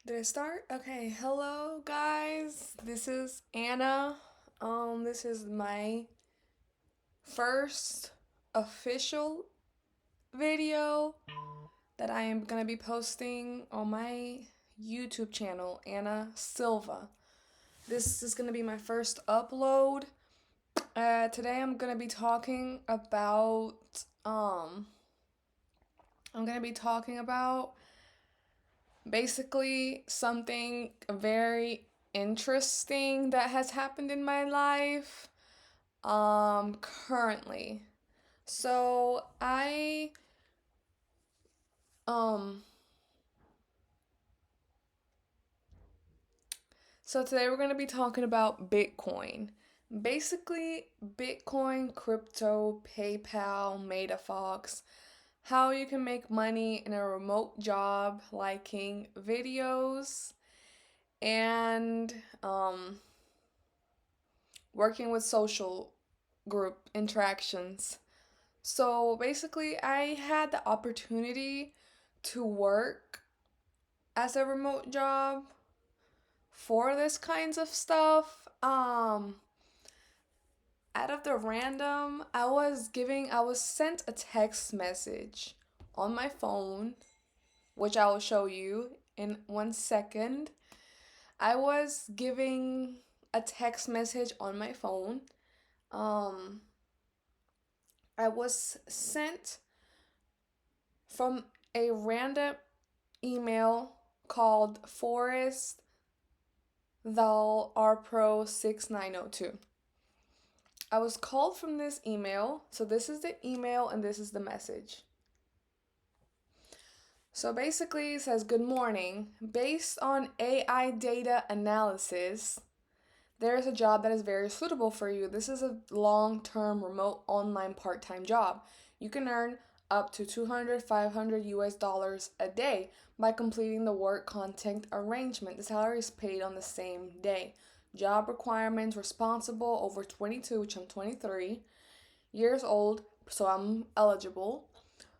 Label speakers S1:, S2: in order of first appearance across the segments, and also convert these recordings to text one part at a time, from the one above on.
S1: Did it start? Okay, hello guys. This is Anna. this is my first official video that I am gonna be posting on my YouTube channel, Anna Silva. This is gonna be my first upload. Today I'm gonna be talking about basically something very interesting that has happened in my life currently. So I um so today we're going to be talking about Bitcoin. Basically, Bitcoin, crypto, PayPal, MetaFox, how you can make money in a remote job, liking videos, and working with social group interactions. So basically, I had the opportunity to work as a remote job for this kinds of stuff. Out of the random, I was sent a text message on my phone, which I will show you in 1 second. I was giving a text message on my phone. Um, I was sent from a random email called Forrest Thal R Pro 6902. I was called from this email. So this is the email and this is the message. So basically it says, "Good morning. Based on AI data analysis, there is a job that is very suitable for you. This is a long-term remote online part-time job. You can earn up to 200, 500 US dollars a day by completing the work content arrangement. The salary is paid on the same day. Job requirements: responsible, over 22, which I'm 23 years old, so I'm eligible.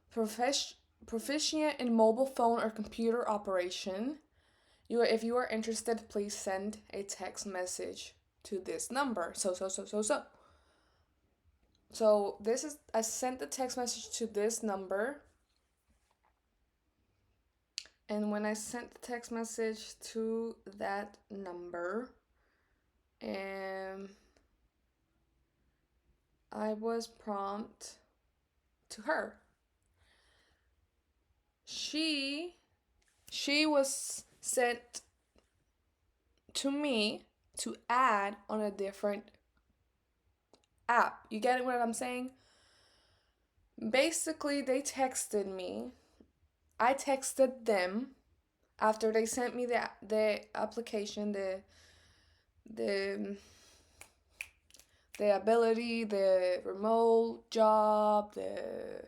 S1: Proficient in mobile phone or computer operation. If you are interested, please send a text message to this number." So this is I sent the text message to this number, and when I sent the text message to that number, and I was prompt to her. She was sent to me to add on a different app. You get what I'm saying? Basically, they texted me. I texted them after they sent me the application, the the ability, the remote job, the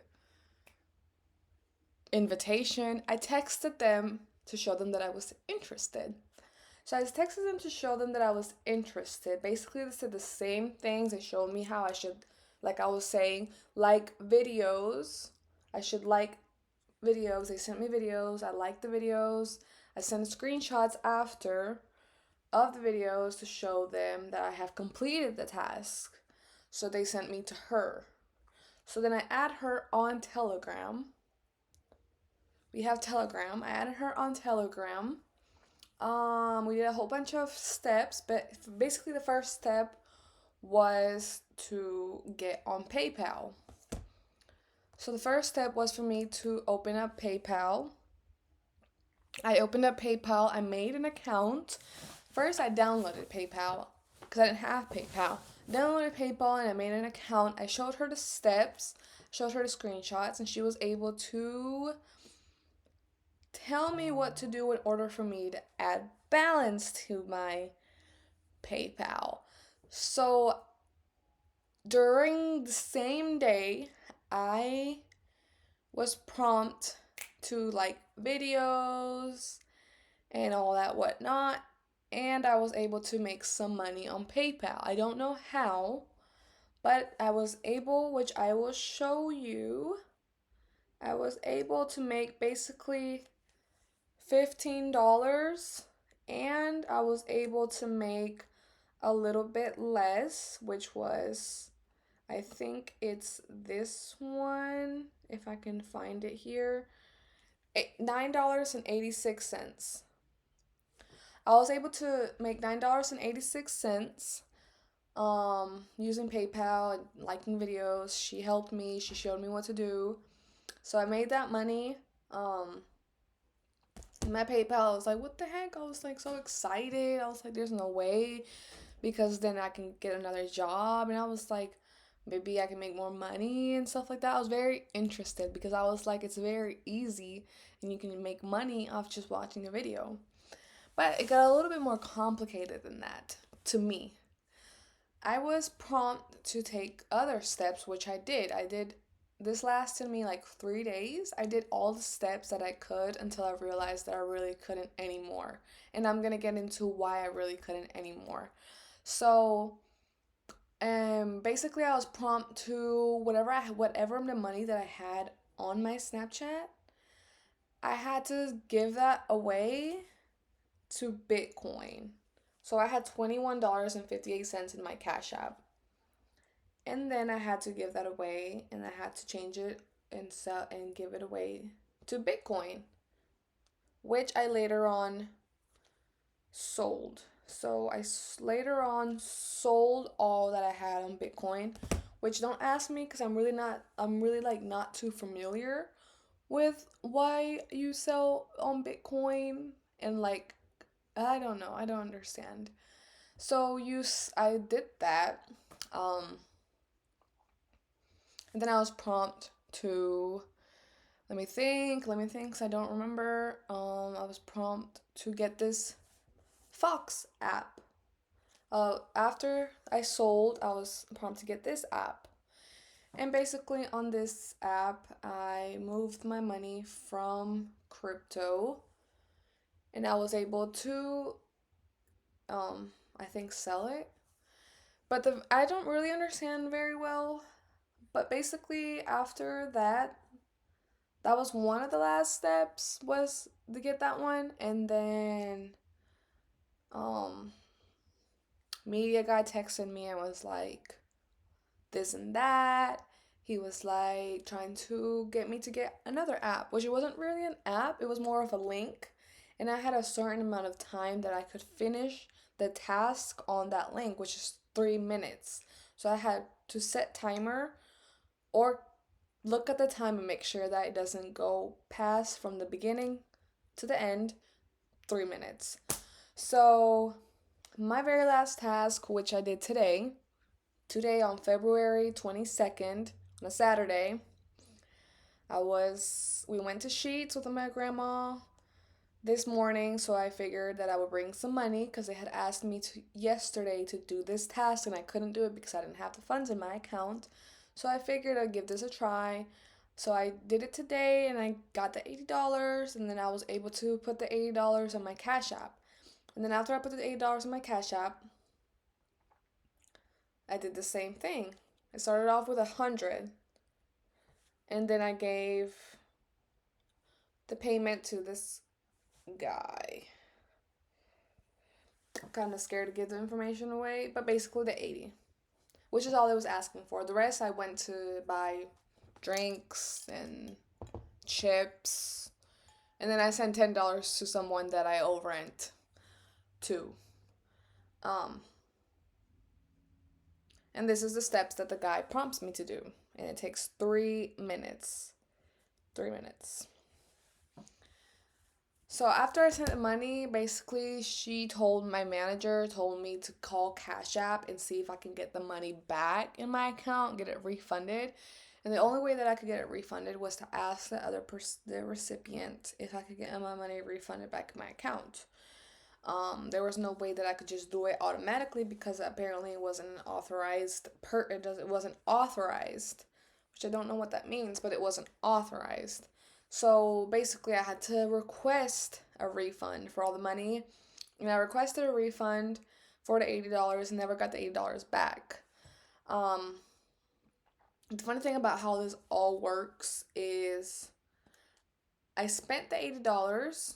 S1: invitation. I texted them to show them that I was interested. So I texted them to show them that I was interested. Basically, they said the same things. They showed me how I should, like I was saying, like videos. I should like videos. They sent me videos. I liked the videos. I sent screenshots after of the videos to show them that I have completed the task. So they sent me to her. So then I add her on Telegram. We have Telegram. I added her on Telegram. We did a whole bunch of steps, but basically the first step was to get on PayPal. So the first step was for me to open up PayPal. I opened up PayPal. I made an account. First, I downloaded PayPal because I didn't have PayPal. Downloaded PayPal and I made an account. I showed her the steps, showed her the screenshots, and she was able to tell me what to do in order for me to add balance to my PayPal. So during the same day, I was prompt to like videos and all that whatnot, and I was able to make some money on PayPal. I don't know how, but I was able, which I will show you. I was able to make basically $15, and I was able to make a little bit less, which was, I think it's this one, if I can find it here, $9.86. I was able to make $9.86 using PayPal and liking videos. She helped me, she showed me what to do. So I made that money. My PayPal, I was like, what the heck? I was like so excited. I was like, there's no way, because then I can get another job. And I was like, maybe I can make more money and stuff like that. I was very interested because I was like, it's very easy and you can make money off just watching a video. But it got a little bit more complicated than that to me. I was prompt to take other steps, which I did. This lasted me like 3 days. I did all the steps that I could until I realized that I really couldn't anymore. And I'm gonna get into why I really couldn't anymore. So, basically, I was prompt to whatever the money that I had on my Snapchat, I had to give that away to Bitcoin. So I had $21.58 in my Cash App. And then I had to give that away, and I had to change it and sell and give it away to Bitcoin, which I later on sold. So I later on sold all that I had on Bitcoin, which don't ask me because I'm really like not too familiar with why you sell on Bitcoin, and like I don't know, I don't understand. So I did that. Um and then I was prompt to, let me think, 'cause I don't remember. I was prompt to get this Fox app. After I sold, I was prompt to get this app. And basically, on this app, I moved my money from crypto, and I was able to, I think, sell it. But I don't really understand very well. But basically, after that, that was one of the last steps, was to get that one. And then um media guy texted me and was like this and that. He was like trying to get me to get another app, which it wasn't really an app, it was more of a link. And I had a certain amount of time that I could finish the task on that link, which is 3 minutes. So I had to set timer or look at the time and make sure that it doesn't go past from the beginning to the end 3 minutes. So, my very last task, which I did today on February 22nd, on a Saturday, we went to Sheetz with my grandma this morning, so I figured that I would bring some money because they had asked me yesterday to do this task and I couldn't do it because I didn't have the funds in my account. So I figured I'd give this a try. So I did it today and I got the $80, and then I was able to put the $80 on my Cash App. And then after I put the $80 on my Cash App, I did the same thing. I started off with 100, and then I gave the payment to this guy. I'm kind of scared to give the information away, but basically the 80, which is all I was asking for. The rest I went to buy drinks and chips, and then I sent $10 to someone that I owe rent to. And this is the steps that the guy prompts me to do, and it takes 3 minutes. 3 minutes. So after I sent the money, basically my manager told me to call Cash App and see if I can get the money back in my account, get it refunded. And the only way that I could get it refunded was to ask the recipient if I could get my money refunded back in my account. There was no way that I could just do it automatically because apparently it wasn't authorized. It wasn't authorized, which I don't know what that means, but it wasn't authorized. So basically, I had to request a refund for all the money, and I requested a refund for the $80 and never got the $80 back. The funny thing about how this all works is I spent the $80